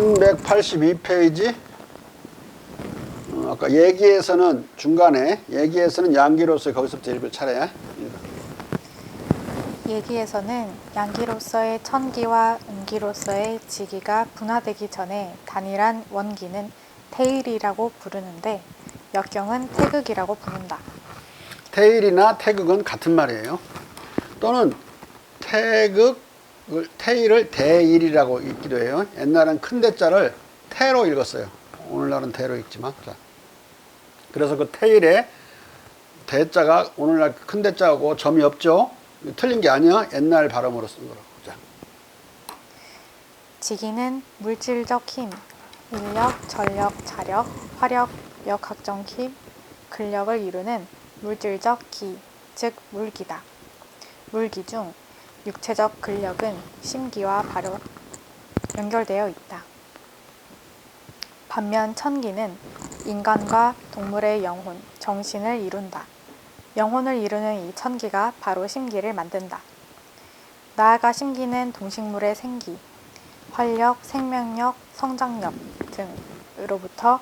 1182페이지. 아까 얘기에서는 중간에 얘기에서는 양기로서 거기서부터 읽을 차례야. 얘기에서는 양기로서의 천기와 음기로서의 지기가 분화되기 전에 단일한 원기는 태일이라고 부르는데 역경은 태극이라고 부른다. 태일이나 태극은 같은 말이에요. 또는 태일을 대일이라고 읽기도 해요. 옛날엔 큰 대자를 태로 읽었어요. 오늘날은 대로 읽지만. 자. 그래서 그 태일에 대자가 오늘날 큰 대자하고 점이 없죠. 틀린 게 아니야. 옛날 발음으로 쓴 거라고. 자. 지기는 물질적 힘, 인력, 전력, 자력, 화력, 역학적 힘, 근력을 이루는 물질적 기, 즉 물기다. 물기 중 육체적 근력은 심기와 바로 연결되어 있다. 반면 천기는 인간과 동물의 영혼, 정신을 이룬다. 영혼을 이루는 이 천기가 바로 심기를 만든다. 나아가 심기는 동식물의 생기, 활력, 생명력, 성장력 등으로부터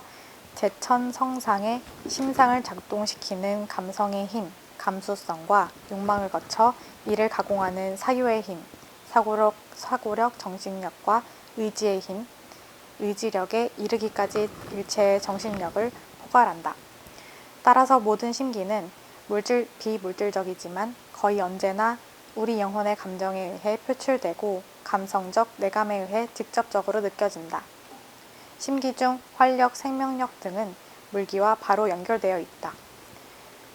제천성상의 심상을 작동시키는 감성의 힘, 감수성과 욕망을 거쳐 이를 가공하는 사유의 힘, 사고력, 정신력과 의지의 힘, 의지력에 이르기까지 일체의 정신력을 포괄한다. 따라서 모든 심기는 비물질적이지만 거의 언제나 우리 영혼의 감정에 의해 표출되고 감성적 내감에 의해 직접적으로 느껴진다. 심기 중 활력, 생명력 등은 물기와 바로 연결되어 있다.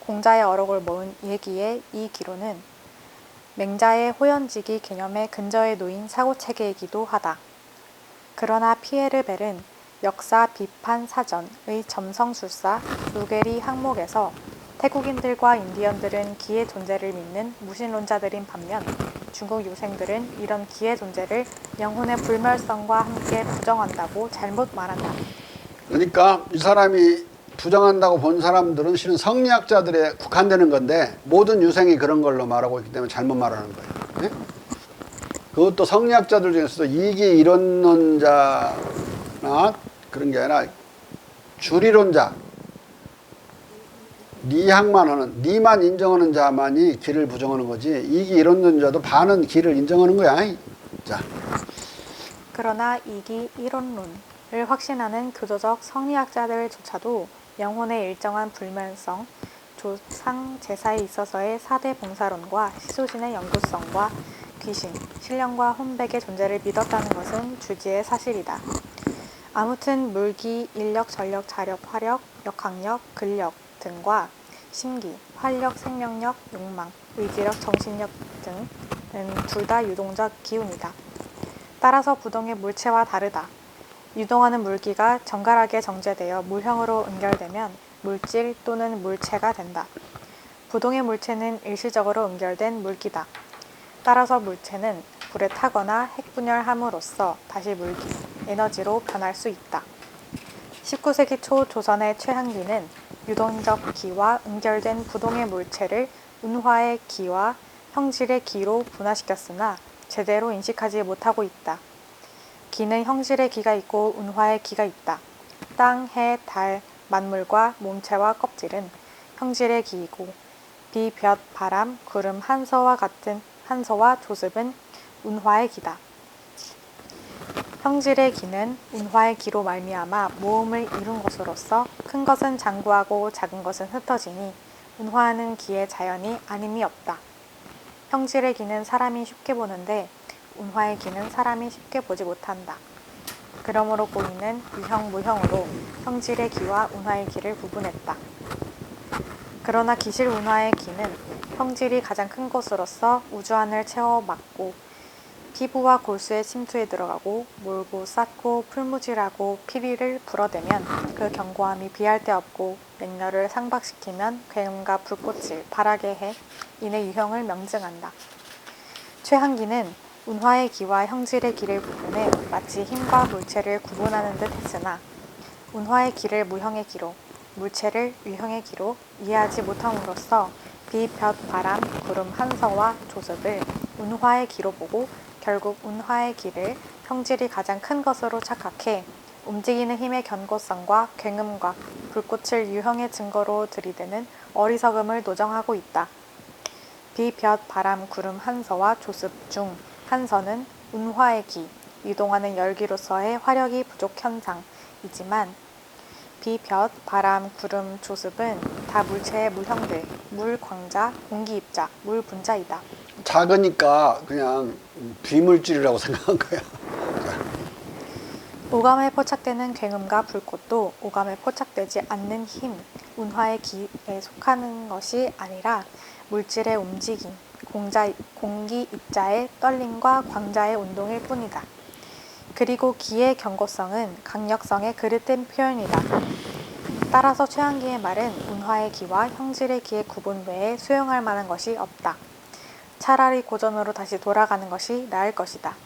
공자의 어록을 모은 얘기의 이 기로는 맹자의 호연지기 개념의 근저에 놓인 사고체계이기도 하다. 그러나 피에르 벨은 역사 비판 사전의 점성술사 루게리 항목에서 태국인들과 인디언들은 기의 존재를 믿는 무신론자들인 반면 중국 유생들은 이런 기의 존재를 영혼의 불멸성과 함께 부정한다고 잘못 말한다. 그러니까 이 사람이 부정한다고 본 사람들은 실은 성리학자들에 국한되는 건데 모든 유생이 그런 걸로 말하고 있기 때문에 잘못 말하는 거예요. 네? 그것도 성리학자들 중에서도 이기 이론론자나 그런 게 아니라 주리론자, 니학만 하는, 니만 인정하는 자만이 기를 부정하는 거지 이기 이론론자도 반은 기를 인정하는 거야. 자. 그러나 이기 이론론을 확신하는 교조적 성리학자들조차도 영혼의 일정한 불멸성, 조상 제사에 있어서의 사대 봉사론과 시소신의 영구성과 귀신, 신령과 혼백의 존재를 믿었다는 것은 주지의 사실이다. 아무튼 물기, 인력, 전력, 자력, 화력, 역학력, 근력 등과 심기, 활력, 생명력, 욕망, 의지력, 정신력 등은 둘 다 유동적 기운이다. 따라서 부동의 물체와 다르다. 유동하는 물기가 정갈하게 정제되어 물형으로 연결되면 물질 또는 물체가 된다. 부동의 물체는 일시적으로 연결된 물기다. 따라서 물체는 불에 타거나 핵분열함으로써 다시 물기, 에너지로 변할 수 있다. 19세기 초 조선의 최한기는 유동적 기와 연결된 부동의 물체를 운화의 기와 형질의 기로 분화시켰으나 제대로 인식하지 못하고 있다. 기는 형질의 기가 있고 운화의 기가 있다. 땅, 해, 달, 만물과 몸체와 껍질은 형질의 기이고 비, 볕, 바람, 구름, 한서와 조습은 운화의 기다. 형질의 기는 운화의 기로 말미암아 모음을 이룬 것으로서 큰 것은 장구하고 작은 것은 흩어지니 운화하는 기의 자연이 아님이 없다. 형질의 기는 사람이 쉽게 보는데 운화의 기는 사람이 쉽게 보지 못한다. 그러므로 고인은 유형 무형으로 형질의 기와 운화의 기를 구분했다. 그러나 기실 운화의 기는 형질이 가장 큰 것으로서 우주안을 채워 막고 피부와 골수에 침투해 들어가고 몰고 쌓고 풀무질하고 피리를 불어대면 그 견고함이 비할 데 없고 맹렬을 상박시키면 괴음과 불꽃을 발하게 해 이내 유형을 명증한다. 최한기는 운화의 기와 형질의 기를 구분해 마치 힘과 물체를 구분하는 듯 했으나 운화의 기를 무형의 기로, 물체를 유형의 기로 이해하지 못함으로써 비, 볕, 바람, 구름, 한서와 조습을 운화의 기로 보고 결국 운화의 기를 형질이 가장 큰 것으로 착각해 움직이는 힘의 견고성과 굉음과 불꽃을 유형의 증거로 들이대는 어리석음을 노정하고 있다. 비, 볕, 바람, 구름, 한서와 조습 중 한서는 운화의 기, 유동하는 열기로서의 화력이 부족 현상이지만 비, 볕, 바람, 구름, 조습은 다 물체의 물형들, 물 광자, 공기 입자, 물 분자이다. 작으니까 그냥 비물질이라고 생각한 거야. 오감에 포착되는 굉음과 불꽃도 오감에 포착되지 않는 힘, 운화의 기에 속하는 것이 아니라 물질의 움직임, 공기 입자의 떨림과 광자의 운동일 뿐이다. 그리고 기의 견고성은 강력성의 그릇된 표현이다. 따라서 최한기의 말은 운화의 기와 형질의 기의 구분 외에 수용할 만한 것이 없다. 차라리 고전으로 다시 돌아가는 것이 나을 것이다.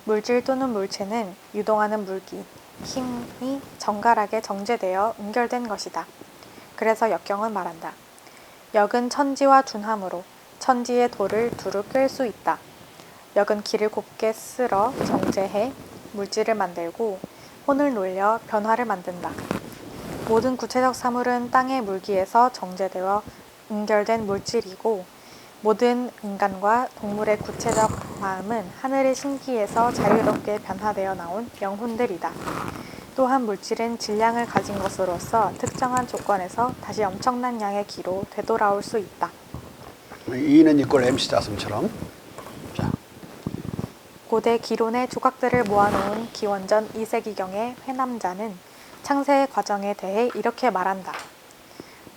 물질 또는 물체는 유동하는 물기, 힘이 정갈하게 정제되어 응결된 것이다. 그래서 역경은 말한다. 역은 천지와 둔함으로 천지의 돌을 두루 꿰 수 있다. 역은 기를 곱게 쓸어 정제해 물질을 만들고 혼을 놀려 변화를 만든다. 모든 구체적 사물은 땅의 물기에서 정제되어 응결된 물질이고 모든 인간과 동물의 구체적 마음은 하늘의 신기에서 자유롭게 변화되어 나온 영혼들이다. 또한 물질은 질량을 가진 것으로서 특정한 조건에서 다시 엄청난 양의 기로 되돌아올 수 있다. E는 이꼴 MC 자슴처럼. 자, 고대 기론의 조각들을 모아놓은 기원전 2세기경의 회남자는 창세의 과정에 대해 이렇게 말한다.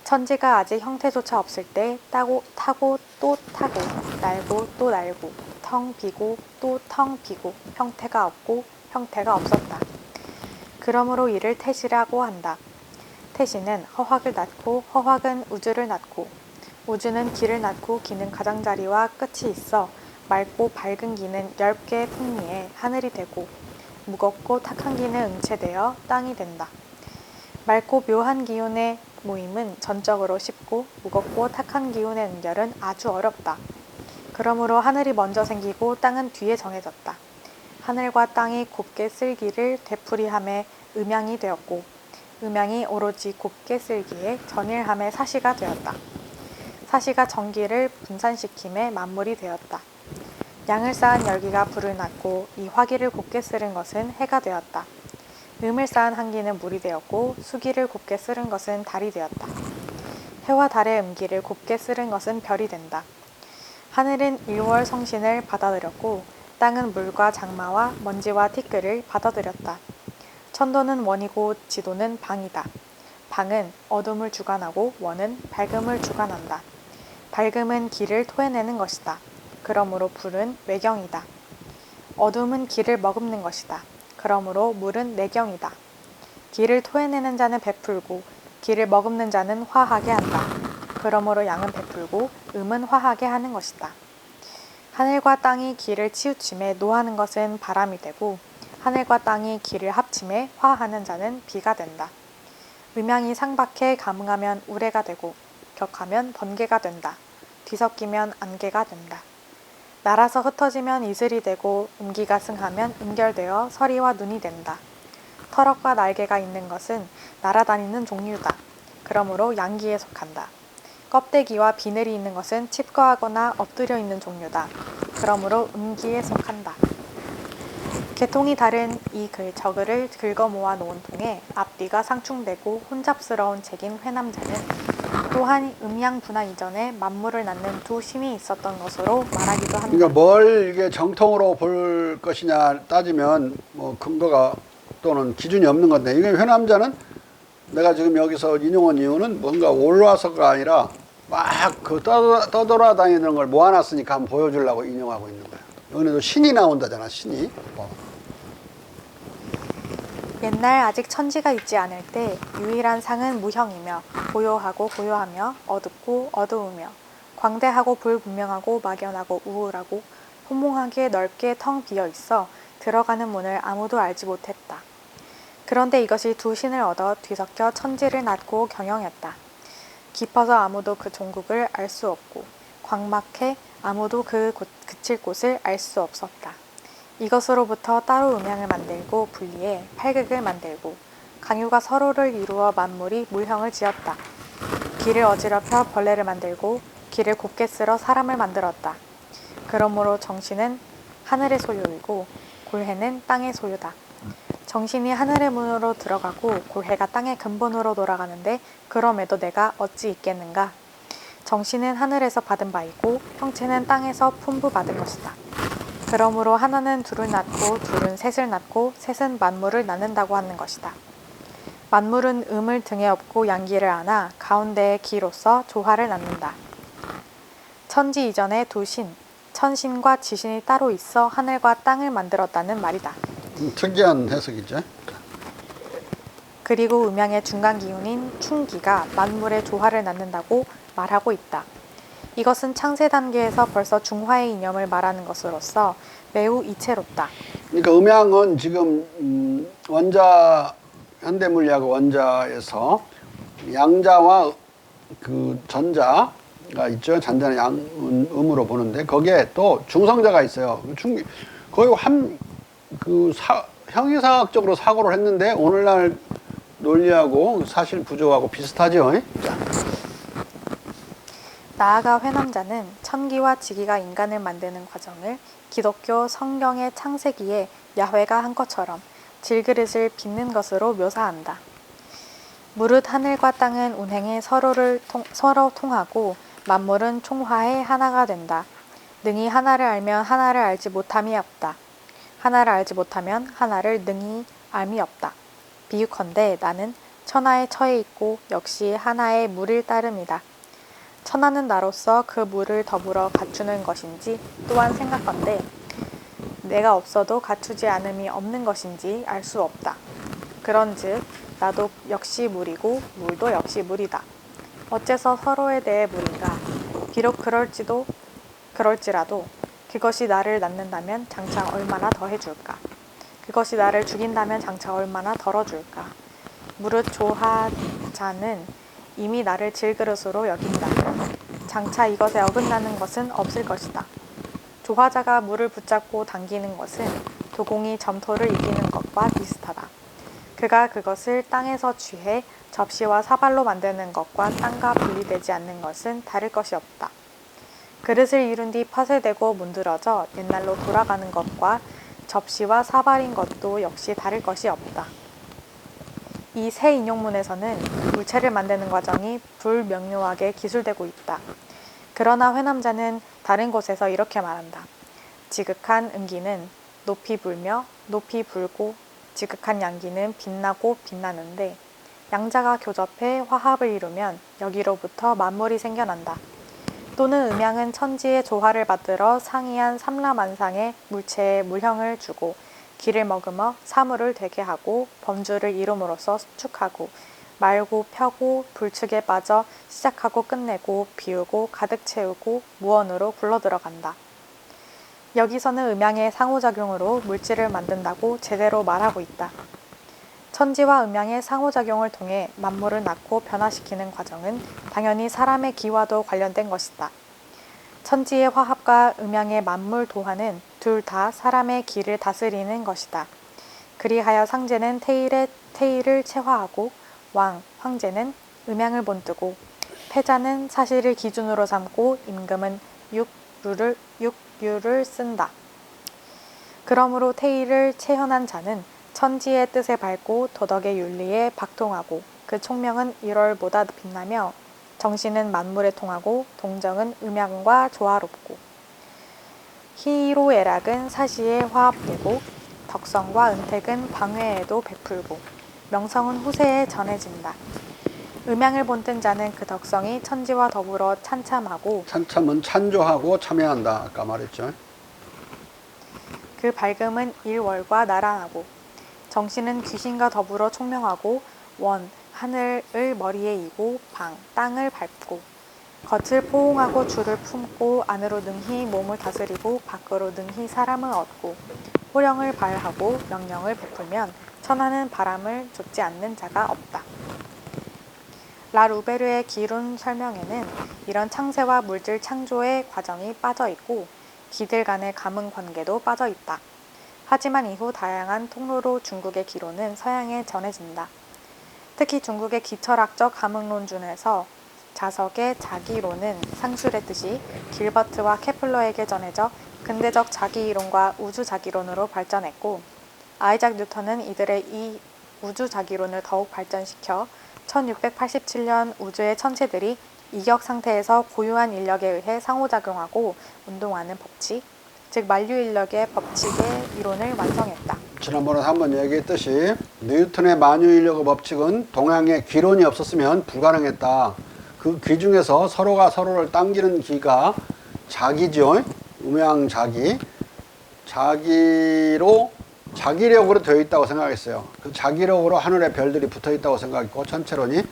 천지가 아직 형태조차 없을 때 타고 또 타고 날고 또 날고 텅 비고 또 텅 비고 형태가 없고 형태가 없었다. 그러므로 이를 태시라고 한다. 태시는 허학을 낳고 허학은 우주를 낳고 우주는 기를 낳고 기는 가장자리와 끝이 있어 맑고 밝은 기는 엷게 풍미해 하늘이 되고 무겁고 탁한 기는 응체되어 땅이 된다. 맑고 묘한 기운의 모임은 전적으로 쉽고 무겁고 탁한 기운의 응결은 아주 어렵다. 그러므로 하늘이 먼저 생기고 땅은 뒤에 정해졌다. 하늘과 땅이 곱게 쓸기를 되풀이함에 음양이 되었고 음양이 오로지 곱게 쓸기에 전일함에 사시가 되었다. 사시가 전기를 분산시킴에 만물이 되었다. 양을 쌓은 열기가 불을 낳고 이 화기를 곱게 쓰른 것은 해가 되었다. 음을 쌓은 한기는 물이 되었고 수기를 곱게 쓰른 것은 달이 되었다. 해와 달의 음기를 곱게 쓰른 것은 별이 된다. 하늘은 일월 성신을 받아들였고 땅은 물과 장마와 먼지와 티끌을 받아들였다. 천도는 원이고 지도는 방이다. 방은 어둠을 주관하고 원은 밝음을 주관한다. 밝음은 길을 토해내는 것이다. 그러므로 불은 외경이다. 어둠은 길을 머금는 것이다. 그러므로 물은 내경이다. 기를 토해내는 자는 베풀고 기를 머금는 자는 화하게 한다. 그러므로 양은 베풀고 음은 화하게 하는 것이다. 하늘과 땅이 기를 치우침에 노하는 것은 바람이 되고 하늘과 땅이 기를 합침에 화하는 자는 비가 된다. 음양이 상박해 감응하면 우레가 되고 격하면 번개가 된다. 뒤섞이면 안개가 된다. 날아서 흩어지면 이슬이 되고 음기가 승하면 응결되어 서리와 눈이 된다. 털럭과 날개가 있는 것은 날아다니는 종류다. 그러므로 양기에 속한다. 껍데기와 비늘이 있는 것은 칩거하거나 엎드려 있는 종류다. 그러므로 음기에 속한다. 계통이 다른 이 저글을 긁어 모아 놓은 통에 앞뒤가 상충되고 혼잡스러운 책인 회남자는 또한 음양 분화 이전에 만물을 낳는 두 심이 있었던 것으로 말하기도 합니다. 그러니까 뭘 이게 정통으로 볼 것이냐 따지면 뭐 근거가 또는 기준이 없는 건데 이게 회남자는 내가 지금 여기서 인용한 이유는 뭔가 올라와서가 아니라 막 그 떠돌아다니는 걸 모아놨으니까 한번 보여주려고 인용하고 있는 거야. 여기도 신이 나온다잖아, 신이. 옛날 아직 천지가 있지 않을 때 유일한 상은 무형이며 고요하고 고요하며 어둡고 어두우며 광대하고 불분명하고 막연하고 우울하고 혼몽하게 넓게 텅 비어 있어 들어가는 문을 아무도 알지 못했다. 그런데 이것이 두 신을 얻어 뒤섞여 천지를 낳고 경영했다. 깊어서 아무도 그 종국을 알 수 없고 광막해 아무도 그칠 곳을 알 수 없었다. 이것으로부터 따로 음양을 만들고 분리해 팔극을 만들고 강유가 서로를 이루어 만물이 물형을 지었다. 길을 어지럽혀 벌레를 만들고 길을 곱게 쓸어 사람을 만들었다. 그러므로 정신은 하늘의 소유이고 골해는 땅의 소유다. 정신이 하늘의 문으로 들어가고 골해가 땅의 근본으로 돌아가는데 그럼에도 내가 어찌 있겠는가? 정신은 하늘에서 받은 바이고 형체는 땅에서 풍부받은 것이다. 그러므로 하나는 둘을 낳고 둘은 셋을 낳고 셋은 만물을 낳는다고 하는 것이다. 만물은 음을 등에 업고 양기를 안아 가운데에 기로서 조화를 낳는다. 천지 이전에 두 신, 천신과 지신이 따로 있어 하늘과 땅을 만들었다는 말이다. 특이한 해석이죠. 그리고 음양의 중간 기운인 충기가 만물의 조화를 낳는다고 말하고 있다. 이것은 창세 단계에서 벌써 중화의 이념을 말하는 것으로서 매우 이채롭다. 그러니까 음양은 지금 원자 현대물리학 원자에서 양자와 그 전자가 있죠. 전자는 음으로 보는데 거기에 또 중성자가 있어요. 거의 형이상학적으로 사고를 했는데 오늘날 논리하고 사실 구조하고 비슷하죠. 나아가 회남자는 천기와 지기가 인간을 만드는 과정을 기독교 성경의 창세기에 야훼가 한 것처럼 질그릇을 빚는 것으로 묘사한다. 무릇 하늘과 땅은 운행에 서로 통하고 만물은 총화해 하나가 된다. 능히 하나를 알면 하나를 알지 못함이 없다. 하나를 알지 못하면 하나를 능히 알미 없다. 비유컨대 나는 천하에 처해 있고 역시 하나의 물일 따름이다. 천하는 나로서 그 물을 더불어 갖추는 것인지 또한 생각건대 내가 없어도 갖추지 않음이 없는 것인지 알 수 없다. 그런즉 나도 역시 물이고 물도 역시 물이다. 어째서 서로에 대해 물인가? 비록 그럴지라도 그것이 나를 낳는다면 장차 얼마나 더해줄까? 그것이 나를 죽인다면 장차 얼마나 덜어줄까? 무릇 조하자는 이미 나를 질그릇으로 여긴다. 장차 이것에 어긋나는 것은 없을 것이다. 조화자가 물을 붙잡고 당기는 것은 도공이 점토를 이기는 것과 비슷하다. 그가 그것을 땅에서 쥐해 접시와 사발로 만드는 것과 땅과 분리되지 않는 것은 다를 것이 없다. 그릇을 이룬 뒤 파쇄되고 문드러져 옛날로 돌아가는 것과 접시와 사발인 것도 역시 다를 것이 없다. 이 새 인용문에서는 물체를 만드는 과정이 불명료하게 기술되고 있다. 그러나 회남자는 다른 곳에서 이렇게 말한다. 지극한 음기는 높이 불며 높이 불고 지극한 양기는 빛나고 빛나는데 양자가 교접해 화합을 이루면 여기로부터 만물이 생겨난다. 또는 음양은 천지의 조화를 받들어 상이한 삼라만상의 물체에 물형을 주고 기를 머금어 사물을 되게 하고 범주를 이룸으로써 수축하고 말고 펴고 불축에 빠져 시작하고 끝내고 비우고 가득 채우고 무언으로 굴러들어간다. 여기서는 음양의 상호작용으로 물질을 만든다고 제대로 말하고 있다. 천지와 음양의 상호작용을 통해 만물을 낳고 변화시키는 과정은 당연히 사람의 기와도 관련된 것이다. 천지의 화합과 음양의 만물 도화는 둘 다 사람의 기를 다스리는 것이다. 그리하여 상제는 태일을 체화하고 황제는 음양을 본뜨고 패자는 사실을 기준으로 삼고 임금은 육유를 쓴다. 그러므로 태일을 체현한 자는 천지의 뜻에 밟고 도덕의 윤리에 박통하고 그 총명은 1월보다 빛나며 정신은 만물에 통하고 동정은 음양과 조화롭고 희로애락은 사시에 화합되고 덕성과 은택은 방회에도 베풀고 명성은 후세에 전해진다. 음양을 본뜬 자는 그 덕성이 천지와 더불어 찬참하고 찬참은 찬조하고 참여한다. 아까 말했죠. 그 밝음은 일월과 나란하고 정신은 귀신과 더불어 총명하고 원, 하늘을 머리에 이고 방, 땅을 밟고 겉을 포옹하고 줄을 품고 안으로 능히 몸을 다스리고 밖으로 능히 사람을 얻고 호령을 발하고 명령을 베풀면 천하는 바람을 좇지 않는 자가 없다. 라루베르의 기론 설명에는 이런 창세와 물질 창조의 과정이 빠져 있고 기들 간의 가문 관계도 빠져 있다. 하지만 이후 다양한 통로로 중국의 기론은 서양에 전해진다. 특히 중국의 기철학적 가문론 중에서 자석의 자기론은 상술의 뜻이 길버트와 케플러에게 전해져 근대적 자기이론과 우주자기론으로 발전했고, 아이작 뉴턴은 이들의 이 우주자기론을 더욱 발전시켜 1687년 우주의 천체들이 이격 상태에서 고유한 인력에 의해 상호작용하고 운동하는 법칙, 즉 만유인력의 법칙의 이론을 완성했다. 지난번에 한번 얘기했듯이 뉴턴의 만유인력의 법칙은 동양에 기론이 없었으면 불가능했다. 그 기 중에서 서로가 서로를 당기는 기가 자기죠. 음양자기. 자기력으로 되어 있다고 생각했어요. 그 자기력으로 하늘에 별들이 붙어 있다고 생각했고, 천체론이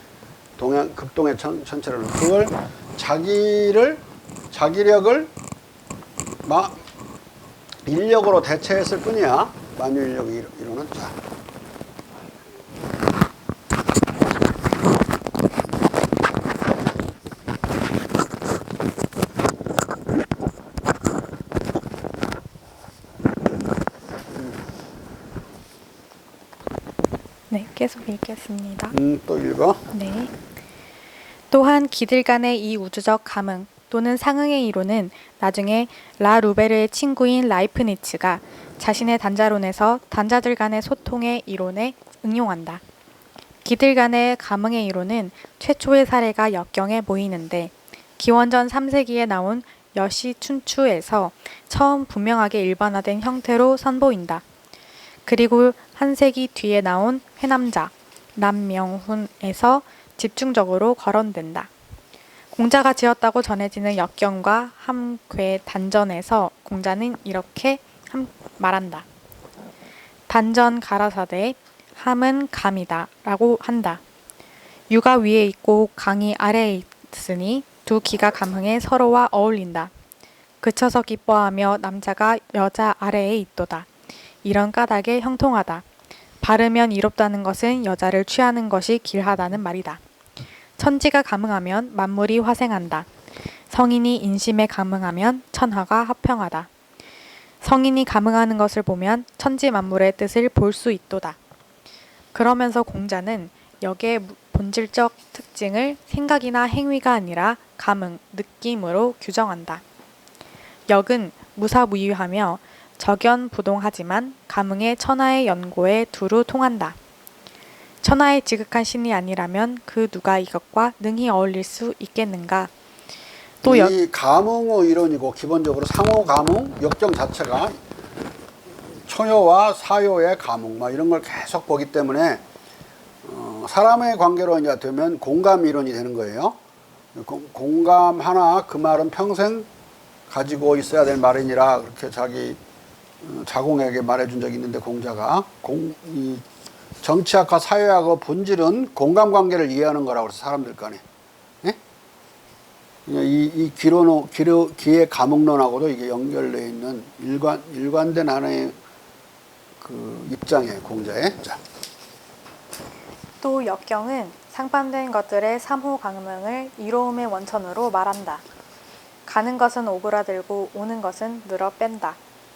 극동의 천체론은 그걸 자기력을 인력으로 대체했을 뿐이야. 만유인력 이론은. 자. 네, 계속 읽겠습니다. 또 읽어. 네. 또한 기들 간의 이 우주적 감응 또는 상응의 이론은 나중에 라 루베르의 친구인 라이프니츠가 자신의 단자론에서 단자들 간의 소통의 이론에 응용한다. 기들 간의 감응의 이론은 최초의 사례가 역경에 보이는데 기원전 3세기에 나온 여시춘추에서 처음 분명하게 일반화된 형태로 선보인다. 그리고 한 세기 뒤에 나온 회남자, 남명훈에서 집중적으로 거론된다. 공자가 지었다고 전해지는 역경과 함괴 단전에서 공자는 이렇게 말한다. 단전 가라사대, 함은 감이다 라고 한다. 유가 위에 있고 강이 아래에 있으니 두 기가 감흥해 서로와 어울린다. 그쳐서 기뻐하며 남자가 여자 아래에 있도다. 이런 까닭에 형통하다. 바르면 이롭다는 것은 여자를 취하는 것이 길하다는 말이다. 천지가 감응하면 만물이 화생한다. 성인이 인심에 감응하면 천하가 화평하다. 성인이 감응하는 것을 보면 천지 만물의 뜻을 볼 수 있도다. 그러면서 공자는 역의 본질적 특징을 생각이나 행위가 아니라 감응, 느낌으로 규정한다. 역은 무사무유하며 적연부동하지만 감응의 천하의 연고에 두루 통한다. 천하의 지극한 신이 아니라면 그 누가 이것과 능히 어울릴 수 있겠는가? 또 이 감응의 이론이고 기본적으로 상호 감응, 역경 자체가 처요와 사요의 감응, 이런 걸 계속 보기 때문에 사람의 관계로 이제 되면 공감 이론이 되는 거예요. 공감 하나 그 말은 평생 가지고 있어야 될 말이니라 그렇게 자기 자공에게 말해준 적이 있는데 공자가 이 정치학과 사회학의 본질은 공감 관계를 이해하는 거라고 해서 사람들 간에 이 기의 감응론하고도 이게 연결되어 있는 일관된 하나의 그 입장이에요, 공자의. 자. 또 역경은 상반된 것들의 삼호 감응을 이로움의 원천으로 말한다. 가는 것은 오그라들고 오는 것은 늘어 뺀다.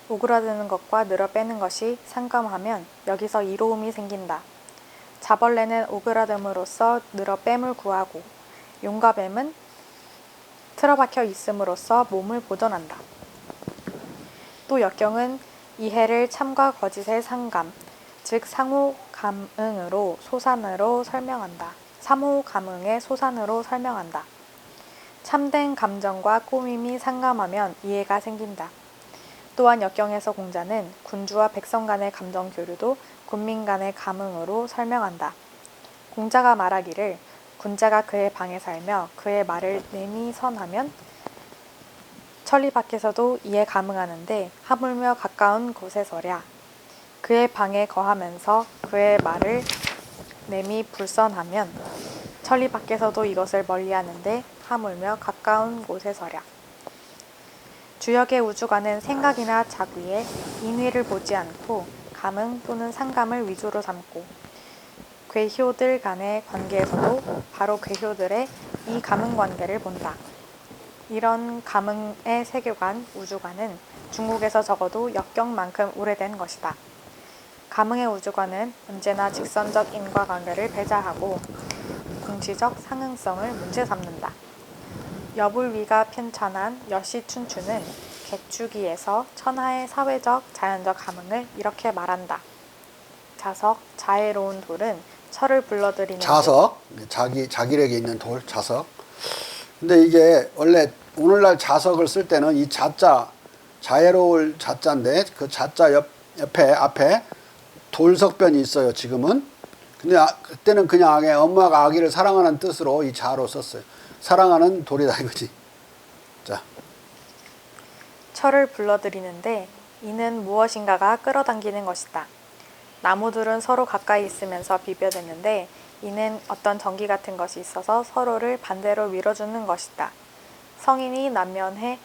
오그라드는 것과 늘어 빼는 것이 상감하면 여기서 이로움이 생긴다. 자벌레는 오그라듦으로써 늘어 뺨을 구하고 용과 뱀은 틀어박혀 있음으로써 몸을 보존한다. 또 역경은 이해를 참과 거짓의 상감, 즉 상호 감응으로 소산으로 설명한다. 삼호 감응의 소산으로 설명한다. 참된 감정과 꾸밈이 상감하면 이해가 생긴다. 또한 역경에서 공자는 군주와 백성 간의 감정 교류도 군민 간의 감응으로 설명한다. 공자가 말하기를 군자가 그의 방에 살며 그의 말을 내미 선하면 천리 밖에서도 이에 감응하는데 하물며 가까운 곳에서랴. 그의 방에 거하면서 그의 말을 내미 불선하면 천리 밖에서도 이것을 멀리하는데 하물며 가까운 곳에서랴. 주역의 우주관은 생각이나 작위에 인위를 보지 않고 감응 또는 상감을 위주로 삼고 괴효들 간의 관계에서도 바로 괴효들의 이 감응 관계를 본다. 이런 감흥의 세계관, 우주관은 중국에서 적어도 역경만큼 오래된 것이다. 감흥의 우주관은 언제나 직선적 인과관계를 배제하고 공치적 상응성을 문제 삼는다. 여불위가 편찬한 여시춘추는 객추기에서 천하의 사회적, 자연적 감흥을 이렇게 말한다. 자석, 자애로운 돌은 철을 불러들이는 자석, 자기력에 있는 돌, 자석. 근데 이게 원래 오늘날 자석을 쓸 때는 이 자자, 자애로울 자자인데 그 자자 앞에 돌석변이 있어요, 지금은. 근데 그때는 그냥 엄마가 아기를 사랑하는 뜻으로 이 자로 썼어요. 사랑하는 돌이다 이거지. 자. 철을 불러들이는데 이는 무엇인가가 끌어당기는 것이다. 나무들은 서로 가까이 있으면서 비벼대는데 이는 어떤 전기 같은 것이 있어서 서로를 반대로 밀어주는 것이다. 성인이 남면해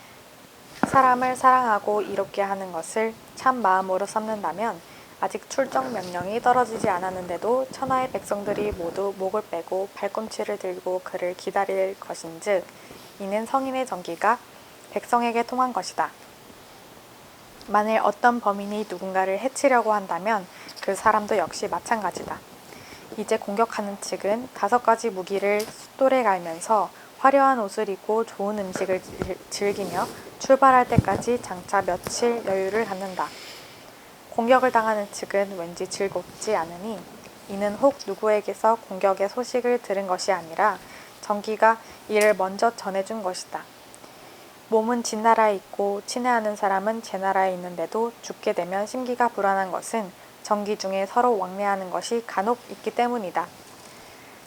사람을 사랑하고 이롭게 하는 것을 참 마음으로 삼는다면 아직 출정 명령이 떨어지지 않았는데도 천하의 백성들이 모두 목을 빼고 발꿈치를 들고 그를 기다릴 것인즉 이는 성인의 정기가 백성에게 통한 것이다. 만일 어떤 범인이 누군가를 해치려고 한다면 그 사람도 역시 마찬가지다. 이제 공격하는 측은 5가지 무기를 숫돌에 갈면서 화려한 옷을 입고 좋은 음식을 즐기며 출발할 때까지 장차 며칠 여유를 갖는다. 공격을 당하는 측은 왠지 즐겁지 않으니 이는 혹 누구에게서 공격의 소식을 들은 것이 아니라 정기가 이를 먼저 전해준 것이다. 몸은 진 나라에 있고 친애하는 사람은 제 나라에 있는데도 죽게 되면 심기가 불안한 것은 정기 중에 서로 왕래하는 것이 간혹 있기 때문이다.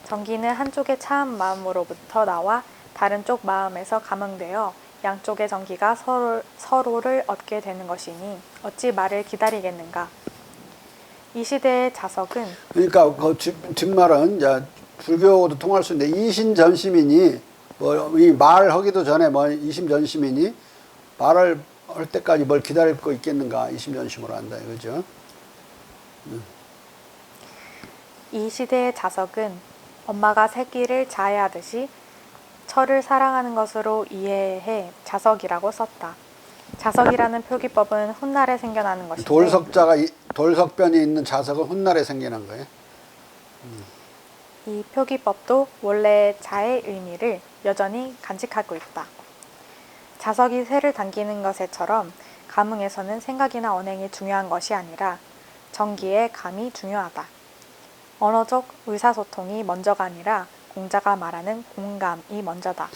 정기는 한쪽의 차한 마음으로부터 나와 다른 쪽 마음에서 감응되어 양쪽의 정기가 서로를 얻게 되는 것이니 어찌 말을 기다리겠는가. 이 시대의 자석은 그러니까 그 뒷말은 이제 불교도 통할 수 있는데 이신전심이니 이 말하기도 전에 이심전심이니 말을 할 때까지 뭘 기다릴 거 있겠는가 이심전심으로 한다 이거죠. 이 시대의 자석은 엄마가 새끼를 자애하듯이 철을 사랑하는 것으로 이해해 자석이라고 썼다. 자석이라는 표기법은 훗날에 생겨나는 것인데 돌석변이 있는 자석은 훗날에 생겨난 거예요. 이 표기법도 원래 자의 의미를 여전히 간직하고 있다. 자석이 쇠를 당기는 것에처럼 감흥에서는 생각이나 언행이 중요한 것이 아니라 정기의 감이 중요하다. 언어적 의사소통이 먼저가 아니라 공자가 말하는 공감이 먼저다.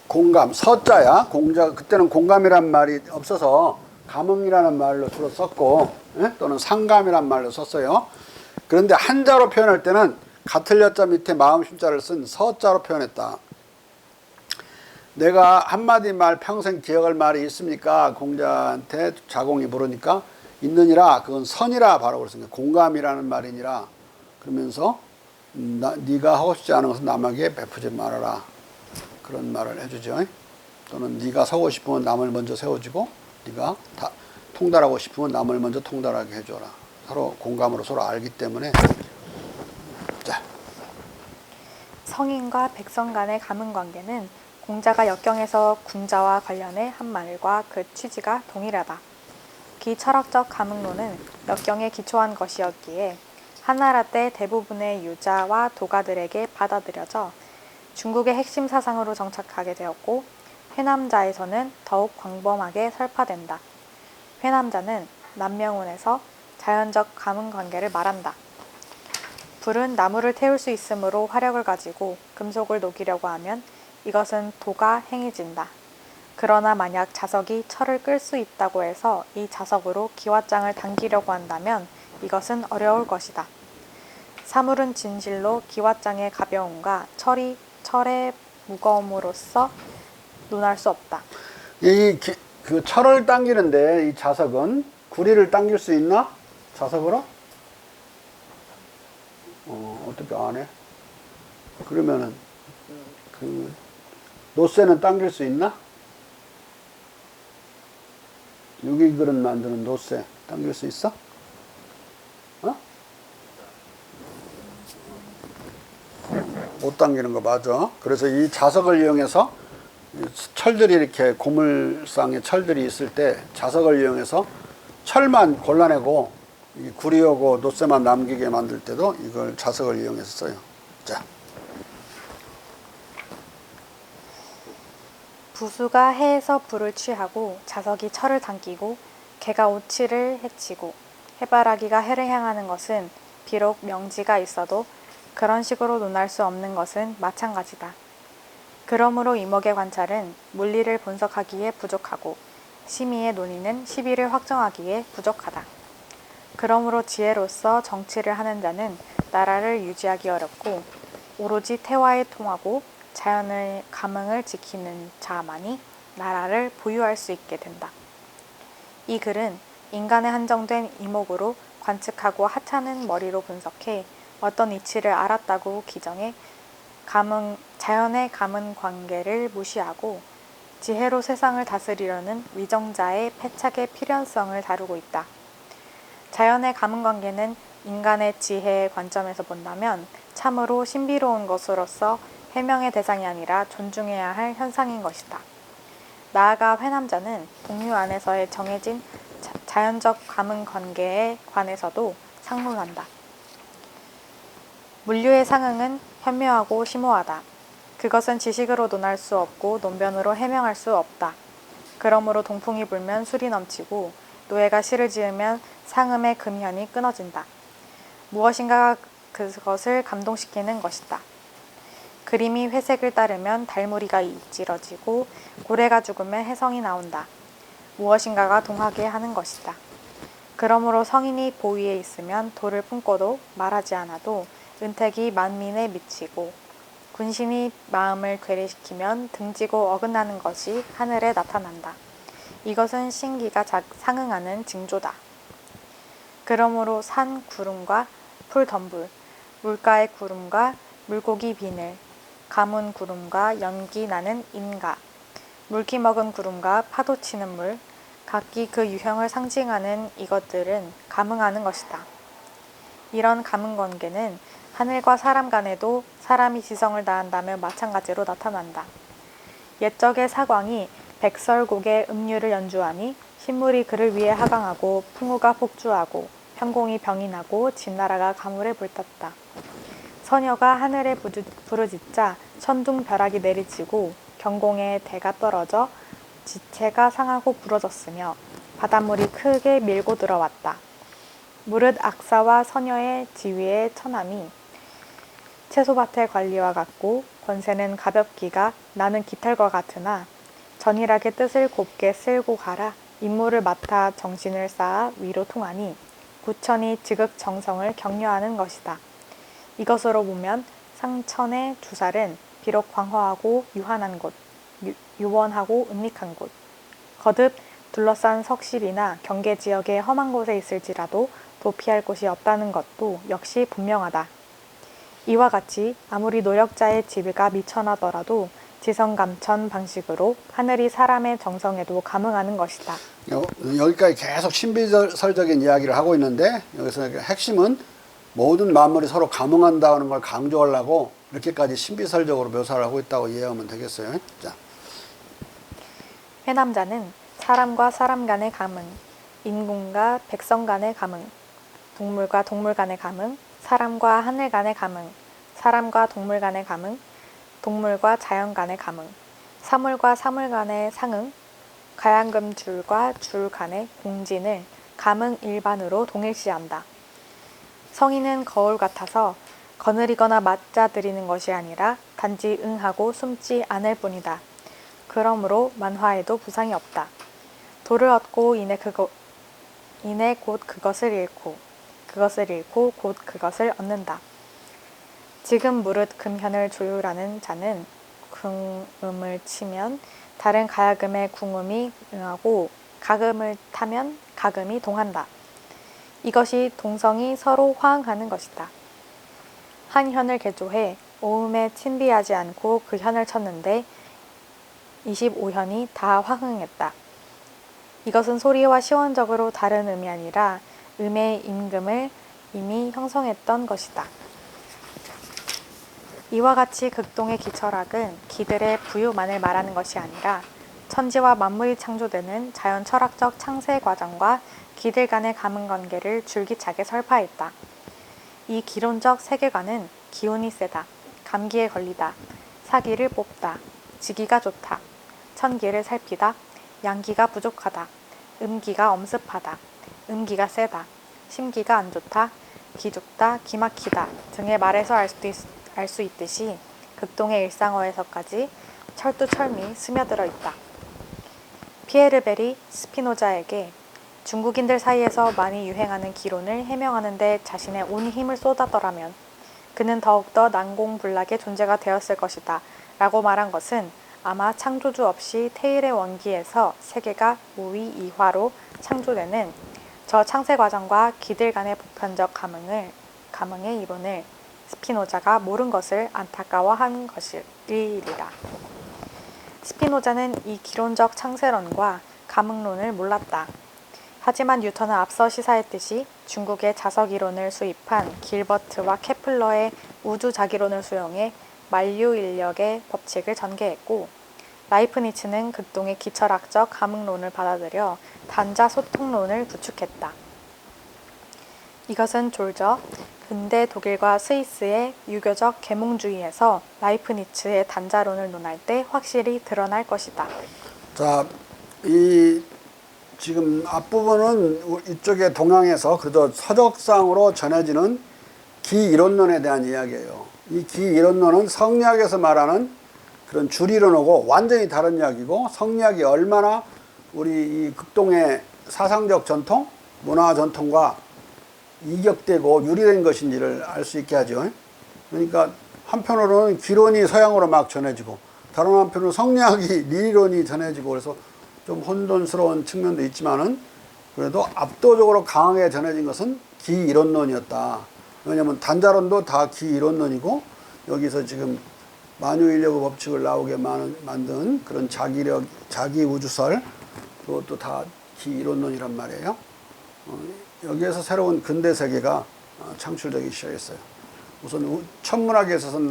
공감, 서자야. 그때는 공감이란 말이 없어서 감흥이라는 말로 주로 썼고 또는 상감이란 말로 썼어요. 그런데 한자로 표현할 때는 같을 여자 밑에 마음 심자를 쓴 서자로 표현했다. 내가 한마디 말 평생 기억할 말이 있습니까? 공자한테 자공이 물으니까 있느니라. 그건 선이라 바로 그랬습니다. 공감이라는 말이니라. 그러면서 네가 하고 싶지 않은 것은 남에게 베푸지 말아라. 그런 말을 해주죠. 또는 네가 서고 싶으면 남을 먼저 세워주고 네가 통달하고 싶으면 남을 먼저 통달하게 해줘라. 서로 공감으로 서로 알기 때문에. 자. 성인과 백성 간의 감흥관계는 공자가 역경에서 군자와 관련해 한 말과 그 취지가 동일하다. 기철학적 감흥론은 역경에 기초한 것이었기에 한나라 때 대부분의 유자와 도가들에게 받아들여져 중국의 핵심 사상으로 정착하게 되었고 회남자에서는 더욱 광범하게 설파된다. 회남자는 남명운에서 자연적 감흥관계를 말한다. 불은 나무를 태울 수 있으므로 화력을 가지고 금속을 녹이려고 하면 이것은 도가 행해진다. 그러나 만약 자석이 철을 끌 수 있다고 해서 이 자석으로 기왓장을 당기려고 한다면 이것은 어려울 것이다. 사물은 진실로 기왓장의 가벼움과 철의 무거움으로써 논할 수 없다. 그 철을 당기는데 이 자석은 구리를 당길 수 있나? 자석으로? 어떻게 안 해? 그러면은 그 노쇠는 당길 수 있나? 유기그릇 만드는 노쇠 당길 수 있어? 못 당기는 거 맞아. 그래서 이 자석을 이용해서 철들이 이렇게 고물상에 철들이 있을 때 자석을 이용해서 철만 골라내고 이 구리하고 노쇠만 남기게 만들 때도 이걸 자석을 이용해서 써요. 자, 부수가 해에서 불을 취하고 자석이 철을 당기고 개가 오치를 해치고 해바라기가 해를 향하는 것은 비록 명지가 있어도 그런 식으로 논할 수 없는 것은 마찬가지다. 그러므로 이목의 관찰은 물리를 분석하기에 부족하고 심의의 논의는 시비를 확정하기에 부족하다. 그러므로 지혜로서 정치를 하는 자는 나라를 유지하기 어렵고 오로지 태화에 통하고 자연의 감흥을 지키는 자만이 나라를 보유할 수 있게 된다. 이 글은 인간의 한정된 이목으로 관측하고 하찮은 머리로 분석해 어떤 이치를 알았다고 기정해 자연의 감은 관계를 무시하고 지혜로 세상을 다스리려는 위정자의 패착의 필연성을 다루고 있다. 자연의 감은 관계는 인간의 지혜의 관점에서 본다면 참으로 신비로운 것으로서 해명의 대상이 아니라 존중해야 할 현상인 것이다. 나아가 회남자는 동류 안에서의 정해진 자연적 감은 관계에 관해서도 상론한다. 물류의 상응은 현묘하고 심오하다. 그것은 지식으로 논할 수 없고 논변으로 해명할 수 없다. 그러므로 동풍이 불면 술이 넘치고 노예가 시를 지으면 상음의 금현이 끊어진다. 무엇인가가 그것을 감동시키는 것이다. 그림이 회색을 따르면 달무리가 찌러지고 고래가 죽으면 해성이 나온다. 무엇인가가 동하게 하는 것이다. 그러므로 성인이 보위에 있으면 돌을 품고도 말하지 않아도 은택이 만민에 미치고 군신이 마음을 괴리시키면 등지고 어긋나는 것이 하늘에 나타난다. 이것은 신기가 상응하는 징조다. 그러므로 산 구름과 풀 덤불, 물가의 구름과 물고기 비늘, 가문 구름과 연기 나는 인가, 물기 먹은 구름과 파도 치는 물, 각기 그 유형을 상징하는 이것들은 감응하는 것이다. 이런 감응 관계는 하늘과 사람 간에도 사람이 지성을 다한다면 마찬가지로 나타난다. 옛적의 사광이 백설곡의 음률을 연주하니 신물이 그를 위해 하강하고 풍우가 폭주하고 현공이 병이 나고 진나라가 가물에 불탔다. 서녀가 하늘에 부르짖자 천둥벼락이 내리치고 경공에 대가 떨어져 지체가 상하고 부러졌으며 바닷물이 크게 밀고 들어왔다. 무릇 악사와 서녀의 지위의 처남이 채소밭의 관리와 같고 권세는 가볍기가 나는 깃털과 같으나 전일하게 뜻을 곱게 쓸고 가라 임무를 맡아 정신을 쌓아 위로 통하니 구천이 지극정성을 격려하는 것이다. 이것으로 보면 상천의 주살은 비록 광활하고 유한한 곳, 유원하고 은닉한 곳, 거듭 둘러싼 석실이나 경계지역의 험한 곳에 있을지라도 도피할 곳이 없다는 것도 역시 분명하다. 이와 같이 아무리 노력자의 지위가 미천하더라도 지성감천 방식으로 하늘이 사람의 정성에도 감응하는 것이다. 여기까지 계속 신비설적인 이야기를 하고 있는데 여기서 핵심은 모든 만물이 서로 감응한다는 걸 강조하려고 이렇게까지 신비설적으로 묘사를 하고 있다고 이해하면 되겠어요. 자. 회남자는 사람과 사람 간의 감응, 인군과 백성 간의 감응, 동물과 동물 간의 감응, 사람과 하늘 간의 감응, 사람과 동물 간의 감응, 동물과 자연 간의 감응, 사물과 사물 간의 상응, 가양금 줄과 줄 간의 공진을 감응 일반으로 동일시한다. 성인은 거울 같아서 거느리거나 맞자들이는 것이 아니라 단지 응하고 숨지 않을 뿐이다. 그러므로 만화에도 부상이 없다. 돌을 얻고 이내 곧 그것을 잃고 곧 그것을 얻는다. 지금 무릇 금현을 조율하는 자는 궁음을 치면 다른 가야금의 궁음이 응하고 가금을 타면 가금이 동한다. 이것이 동성이 서로 화응하는 것이다. 한 현을 개조해 오음에 침비하지 않고 그 현을 쳤는데 25현이 다 화응했다. 이것은 소리와 시원적으로 다른 음이 아니라 음의 임금을 이미 형성했던 것이다. 이와 같이 극동의 기철학은 기들의 부유만을 말하는 것이 아니라 천지와 만물이 창조되는 자연 철학적 창세 과정과 기들 간의 가문관계를 줄기차게 설파했다. 이 기론적 세계관은 기운이 세다, 감기에 걸리다, 사기를 뽑다, 지기가 좋다, 천기를 살피다, 양기가 부족하다, 음기가 엄습하다, 음기가 세다, 심기가 안 좋다, 기죽다, 기막히다 등의 말에서 알 수 있듯이 극동의 일상어에서까지 철두철미 스며들어 있다. 피에르 베리 스피노자에게 중국인들 사이에서 많이 유행하는 기론을 해명하는 데 자신의 온 힘을 쏟았더라면 그는 더욱더 난공불락의 존재가 되었을 것이다 라고 말한 것은 아마 창조주 없이 태일의 원기에서 세계가 무위이화로 창조되는 저 창세 과정과 기들 간의 보편적 감흥의 이론을 스피노자가 모른 것을 안타까워한 것이리라. 스피노자는 이 기론적 창세론과 감흥론을 몰랐다. 하지만 뉴턴은 앞서 시사했듯이 중국의 자석이론을 수입한 길버트와 케플러의 우주자기론을 수용해 만류인력의 법칙을 전개했고, 라이프니츠는 극동의 기철학적 감흥론을 받아들여 단자소통론을 구축했다. 이것은 졸저 근대 독일과 스위스의 유교적 계몽주의에서 라이프니츠의 단자론을 논할 때 확실히 드러날 것이다. 자, 이 지금 앞부분은 이쪽에 동양에서 그래도 서적상으로 전해지는 기이론론에 대한 이야기예요. 이 기이론론은 성리학에서 말하는 그런 줄이론하고 완전히 다른 이야기고, 성리학이 얼마나 우리 이 극동의 사상적 전통, 문화 전통과 이격되고 유리된 것인지를 알 수 있게 하죠. 그러니까 한편으로는 기론이 서양으로 막 전해지고, 다른 한편으로는 성리학이 리론이 전해지고, 그래서 좀 혼돈스러운 측면도 있지만은 그래도 압도적으로 강하게 전해진 것은 기이론론이었다. 왜냐하면 단자론도 다 기이론론이고, 여기서 지금 만유인력의 법칙을 나오게 만든 그런 자기 우주설, 그것도 다 기이론론이란 말이에요. 여기에서 새로운 근대 세계가 창출되기 시작했어요. 우선 천문학에 있어서는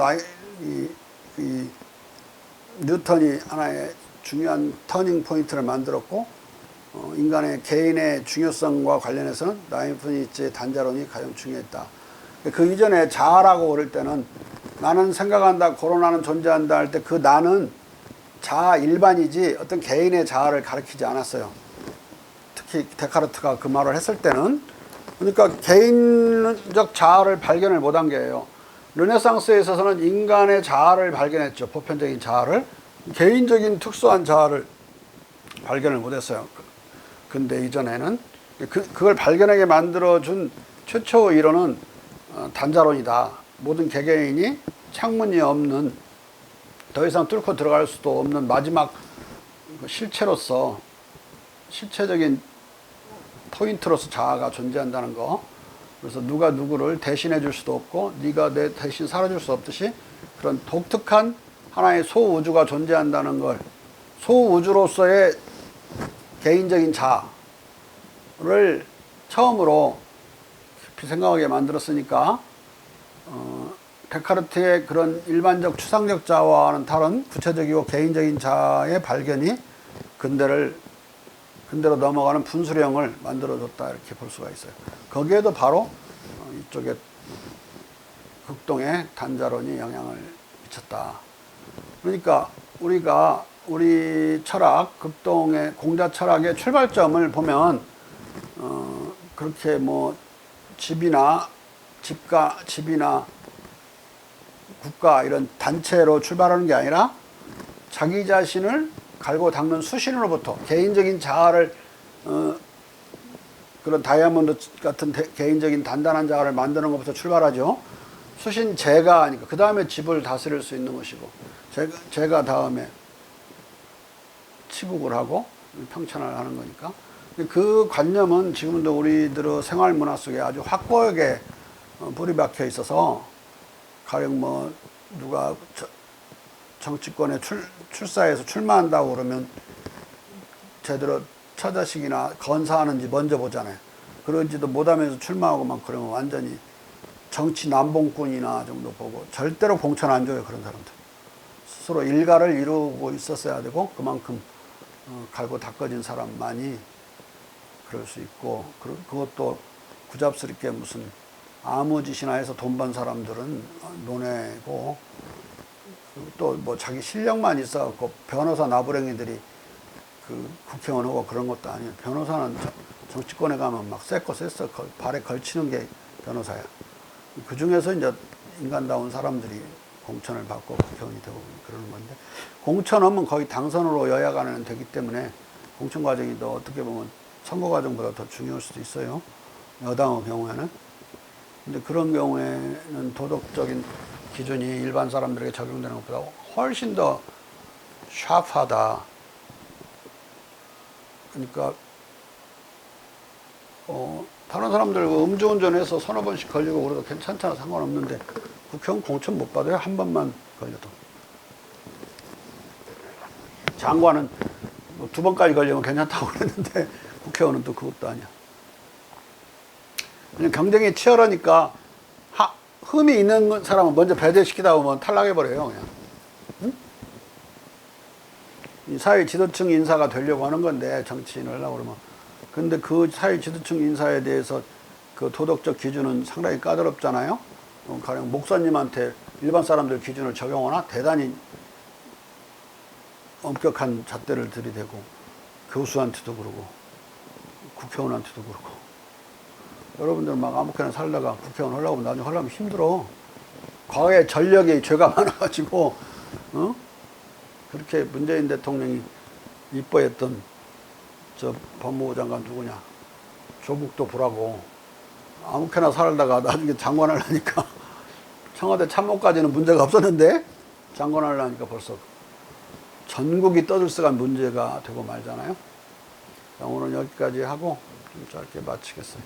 이 뉴턴이 하나의 중요한 터닝 포인트를 만들었고, 인간의 개인의 중요성과 관련해서는 라이프니츠의 단자론이 가장 중요했다. 그 이전에 자아라고 그럴 때는 나는 생각한다, 고론하는 존재한다 할 때 그 나는 자아 일반이지 어떤 개인의 자아를 가리키지 않았어요. 특히 데카르트가 그 말을 했을 때는, 그러니까 개인적 자아를 발견을 못한 게예요. 르네상스에 있어서는 인간의 자아를 발견했죠. 보편적인 자아를. 개인적인 특수한 자아를 발견을 못했어요. 근데 이전에는 그걸 발견하게 만들어준 최초 이론은 단자론이다. 모든 개개인이 창문이 없는, 더 이상 뚫고 들어갈 수도 없는 마지막 실체로서, 실체적인 포인트로서 자아가 존재한다는 거. 그래서 누가 누구를 대신해 줄 수도 없고 네가 내 대신 살아줄 수 없듯이 그런 독특한 하나의 소우주가 존재한다는 걸, 소우주로서의 개인적인 자아를 처음으로 깊이 생각하게 만들었으니까 데카르트의 그런 일반적 추상적 자아와는 다른 구체적이고 개인적인 자아의 발견이 근대로 넘어가는 분수령을 만들어줬다, 이렇게 볼 수가 있어요. 거기에도 바로 이쪽에 극동의 단자론이 영향을 미쳤다. 그러니까 우리 철학, 극동의 공자 철학의 출발점을 보면 그렇게 뭐 집이나 국가 이런 단체로 출발하는 게 아니라 자기 자신을 갈고 닦는 수신으로부터, 개인적인 자아를 그런 다이아몬드 같은 개인적인 단단한 자아를 만드는 것부터 출발하죠. 수신 제가 하니까 그 다음에 집을 다스릴 수 있는 것이고, 제가 다음에 치국을 하고 평천을 하는 거니까. 그 관념은 지금도 우리들의 생활 문화 속에 아주 확고하게 뿌리 박혀 있어서, 가령 뭐 누가 정치권에 출사해서 출마한다고 그러면 제대로 처자식이나 건사하는지 먼저 보잖아요. 그런지도 못하면서 출마하고 막 그러면 완전히 정치 남봉꾼이나 정도 보고 절대로 공천 안 줘요. 그런 사람들. 스스로 일가를 이루고 있었어야 되고 그만큼 갈고 닦아진 사람만이 그럴 수 있고 그것도 구잡스럽게 무슨 아무 짓이나 해서 돈 번 사람들은 논외고 또 뭐 자기 실력만 있어갖고 변호사 나부랭이들이 그 국회의원하고 그런 것도 아니에요. 변호사는 정치권에 가면 막 쎄거 쎄서 발에 걸치는 게 변호사야. 그 중에서 이제 인간다운 사람들이 공천을 받고 국회의원이 되고 그러는 건데 공천하면 거의 당선으로 여야 간에는 되기 때문에 공천 과정이 더 어떻게 보면 선거 과정보다 더 중요할 수도 있어요. 여당의 경우에는. 근데 그런 경우에는 도덕적인 기준이 일반 사람들에게 적용되는 것보다 훨씬 더 샤프하다. 그러니까 다른 사람들 음주운전해서 서너 번씩 걸리고 그래도 괜찮잖아. 상관없는데 국회의원 공천 못 받아요. 한 번만 걸려도. 장관은 뭐 2번까지 걸리면 괜찮다고 그랬는데 국회의원은 또 그것도 아니야. 그냥 경쟁이 치열하니까 흠이 있는 사람은 먼저 배제시키다 보면 탈락해버려요. 그냥. 응? 이 사회 지도층 인사가 되려고 하는 건데 정치인을 하려고 그러면 근데 그 사회 지도층 인사에 대해서 그 도덕적 기준은 상당히 까다롭잖아요. 가령 목사님한테 일반 사람들 기준을 적용하나 대단히 엄격한 잣대를 들이대고 교수한테도 그러고 국회의원한테도 그러고 여러분들 막 아무렇게나 살다가 국회의원 하려고 하면 나중에 하려면 힘들어. 과거에 전력이 죄가 많아가지고 그렇게 문재인 대통령이 이뻐했던 저 법무부 장관 누구냐 조국도 보라고 아무렇게나 살다가 나중에 장관 하려니까 청와대 참모까지는 문제가 없었는데 장관 하려니까 벌써 전국이 떠들썩한 문제가 되고 말잖아요. 자, 오늘 여기까지 하고 좀 짧게 마치겠어요.